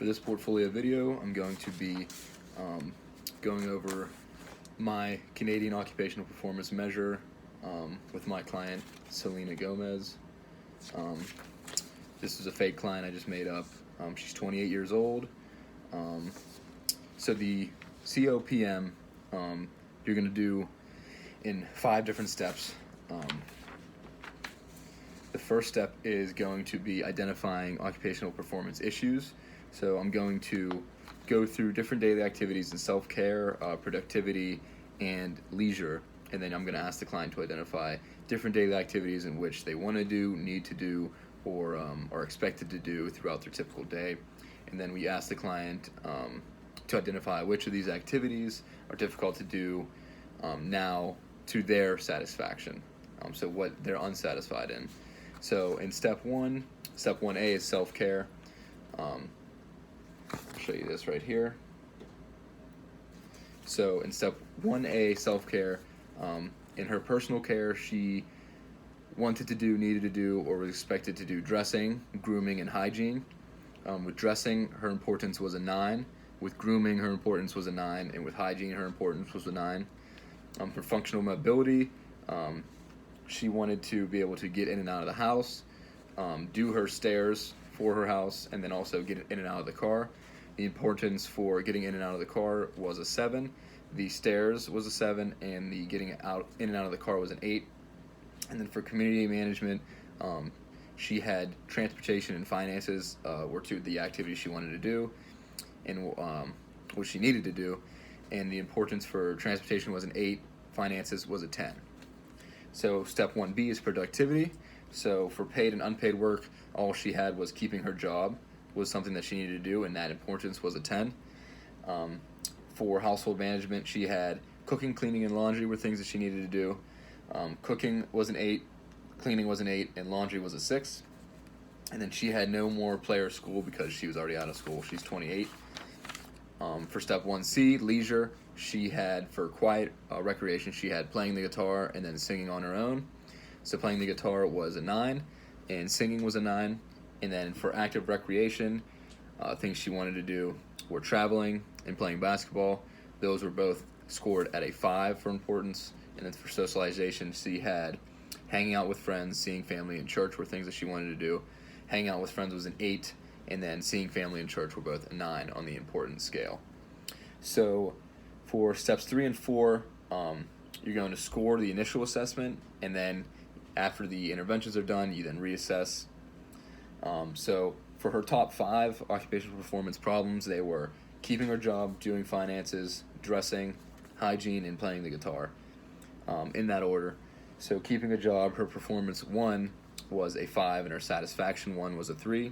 For this portfolio video, I'm going to be going over my Canadian occupational performance measure with my client, Selena Gomez. This is a fake client I just made up. She's 28 years old. So the COPM you're going to do in 5 different steps. The first step is going to be identifying occupational performance issues. So I'm going to go through different daily activities in self-care, productivity, and leisure, and then I'm going to ask the client to identify different daily activities in which they want to do, need to do, or are expected to do throughout their typical day. And then we ask the client to identify which of these activities are difficult to do now to their satisfaction, so what they're unsatisfied in. So in step 1A is self-care. I'll show you this right here. So in step 1A, self-care, in her personal care, she wanted to do, needed to do, or was expected to do dressing, grooming, and hygiene. With dressing, her importance was a 9. With grooming, her importance was a 9. And with hygiene, her importance was a 9. For functional mobility, she wanted to be able to get in and out of the house, do her stairs for her house, and then also get in and out of the car. The importance for getting in and out of the car was a 7. The stairs was a 7, and the getting in and out of the car was an 8. And then for community management, she had transportation and finances were 2 of the activities she wanted to do, and what she needed to do. And the importance for transportation was an 8, finances was a 10. So step 1B is productivity. So for paid and unpaid work, all she had was keeping her job was something that she needed to do, and that importance was a 10. For household management, she had cooking, cleaning, and laundry were things that she needed to do. Cooking was an 8, cleaning was an 8, and laundry was a 6. And then she had no more play or school because she was already out of school. She's 28. For step 1C, leisure, she had for quiet recreation, she had playing the guitar and then singing on her own. So playing the guitar was a 9, and singing was a 9. And then for active recreation, things she wanted to do were traveling and playing basketball. Those were both scored at a 5 for importance. And then for socialization, she had hanging out with friends, seeing family, and church were things that she wanted to do. Hanging out with friends was an 8, and then seeing family and church were both a 9 on the importance scale. So for steps 3 and 4, you're going to score the initial assessment, and then after the interventions are done, you then reassess. So for her top 5 occupational performance problems, they were keeping her job, doing finances, dressing, hygiene, and playing the guitar, in that order. So keeping a job, her performance 1 was a 5, and her satisfaction 1 was a 3.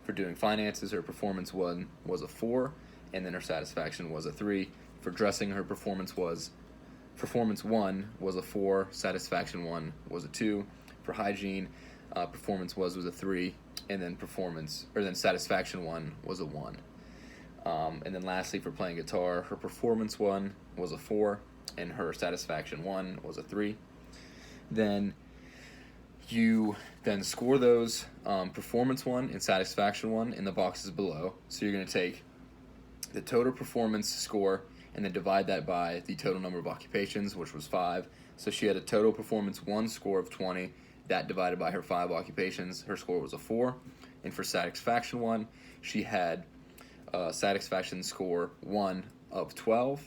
For doing finances, her performance 1 was a 4, and then her satisfaction was a 3. For dressing, her performance 1 was a 4, satisfaction 1 was a 2. For hygiene, performance was a 3, and then satisfaction 1 was a 1. And then lastly, for playing guitar, her performance 1 was a 4, and her satisfaction 1 was a 3. Then you then score those performance 1 and satisfaction 1 in the boxes below. So you're going to take the total performance score and then divide that by the total number of occupations, which was 5. So she had a total performance 1 score of 20. That divided by her 5 occupations, her score was a 4. And for satisfaction 1, she had satisfaction score 1 of 12.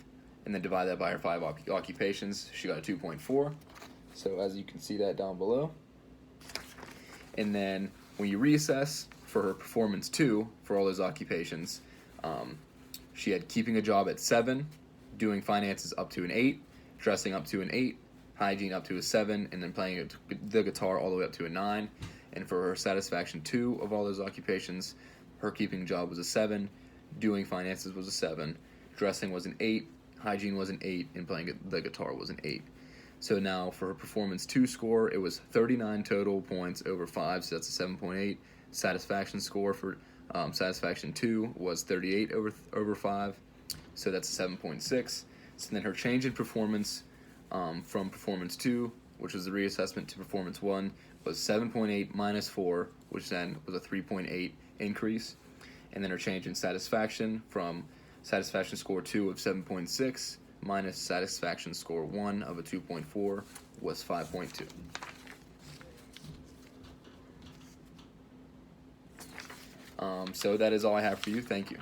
And then divide that by her 5 occupations, she got a 2.4. So as you can see that down below. And then when you reassess for her performance 2 for all those occupations, she had keeping a job at 7, doing finances up to an 8, dressing up to an 8, hygiene up to a 7, and then playing the guitar all the way up to a 9. And for her satisfaction 2 of all those occupations, her keeping job was a 7, doing finances was a 7, dressing was an 8, hygiene was an 8, and playing the guitar was an 8. So now for her performance 2 score, it was 39 total points over 5, so that's a 7.8. Satisfaction score for satisfaction 2 was 38 over 5, so that's a 7.6. So then her change in performance from performance 2, which was the reassessment, to performance 1 was 7.8 minus 4, which then was a 3.8 increase. and then her change in satisfaction from satisfaction score 2 of 7.6 minus satisfaction score 1 of a 2.4 was 5.2. So that is all I have for you. Thank you.